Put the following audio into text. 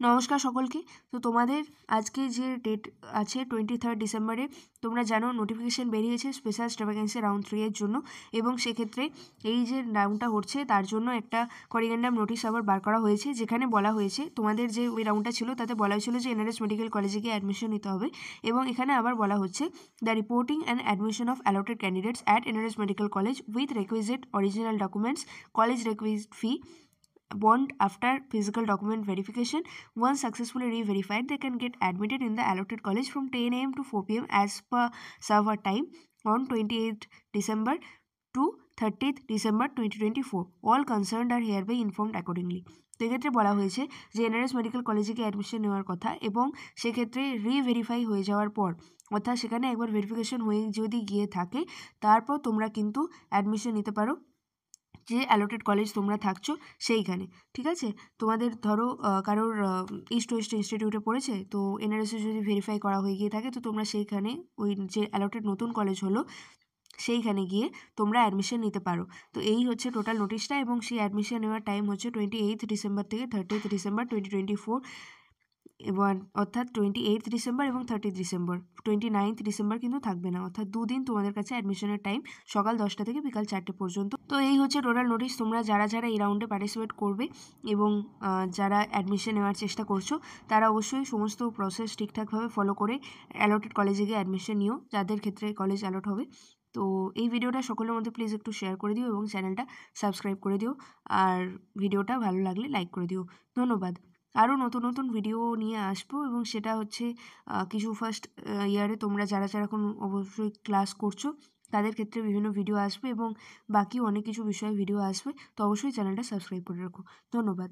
নমস্কার সকলকে। তো তোমাদের আজকে যে ডেট আছে 23 ডিসেম্বরে তোমরা জানো নোটিফিকেশান বেরিয়েছে স্পেশাল স্টাফ ভ্যাকেন্সি রাউন্ড 3 এর জন্য, এবং সেক্ষেত্রে এই যে রাউন্ডটা হচ্ছে তার জন্য একটা করিগেন্ডাম নোটিশ আবার বার করা হয়েছে, যেখানে বলা হয়েছে তোমাদের যে ওই রাউন্ডটা ছিল তাতে বলা হয়েছিল যে এনআরএস মেডিকেল কলেজে গিয়ে অ্যাডমিশন নিতে হবে, এবং এখানে আবার বলা হচ্ছে the reporting and admission of allotted candidates at NRS medical college with requisite original documents, college requisite fee, bond after physical document verification. Once successfully re-verified, they can get admitted in the allotted college from 10 a.m. to 4 p.m. as per server time on 28th December to 30th December 2024. All concerned are hereby informed accordingly. তো এক্ষেত্রে বলা হয়েছে যে NRS medical কলেজে গিয়ে admission নেওয়ার কথা, এবং সেক্ষেত্রে রিভেরিফাই হয়ে যাওয়ার পর, অর্থাৎ সেখানে একবার ভেরিফিকেশন হয়ে যদি গিয়ে থাকে তারপর তোমরা কিন্তু অ্যাডমিশন নিতে পারো যে অ্যালোটেড কলেজ তোমরা থাকছো সেইখানে। ঠিক আছে, তোমাদের ধরো কারোর ইস্ট ওয়েস্ট ইনস্টিটিউটে পড়েছে, তো এনআরএসে যদি ভেরিফাই করা হয়ে গিয়ে থাকে তো তোমরা সেইখানে ওই যে অ্যালোটেড নতুন কলেজ হলো সেইখানে গিয়ে তোমরা অ্যাডমিশন নিতে পারো। তো এই হচ্ছে টোটাল নোটিশটা, এবং সেই অ্যাডমিশন নেওয়ার টাইম হচ্ছে 28 ডিসেম্বর থেকে 30 ডিসেম্বর 2024, এবং অর্থাৎ 28 ডিসেম্বর এবং 30 ডিসেম্বর। 29 ডিসেম্বর কিন্তু থাকবে না, অর্থাৎ দুদিন তোমাদের কাছে অ্যাডমিশনের টাইম, সকাল 10টা থেকে বিকাল 4টে পর্যন্ত। তো এই হচ্ছে টোটাল নোটিশ। তোমরা যারা যারা এই রাউন্ডে পার্টিসিপেট করবে এবং যারা অ্যাডমিশন নেওয়ার চেষ্টা করছো তারা অবশ্যই সমস্ত প্রসেস ঠিকঠাকভাবে ফলো করে অ্যালটেড কলেজে গিয়ে অ্যাডমিশন নিও, যাদের ক্ষেত্রে কলেজ অ্যালট হবে। তো এই ভিডিওটা সকলের মধ্যে প্লিজ একটু শেয়ার করে দিও এবং চ্যানেলটা সাবস্ক্রাইব করে দিও, আর ভিডিওটা ভালো লাগলে লাইক করে দিও। ধন্যবাদ। আরও নতুন নতুন ভিডিও নিয়ে আসবো, এবং সেটা হচ্ছে কিছু ফার্স্ট ইয়ারে তোমরা যারা যারা এখন অবশ্যই ক্লাস করছো তাদের ক্ষেত্রে বিভিন্ন ভিডিও আসবে, এবং বাকি অনেক কিছু বিষয়ে ভিডিও আসবে। তো অবশ্যই চ্যানেলটা সাবস্ক্রাইব করে রাখো। ধন্যবাদ।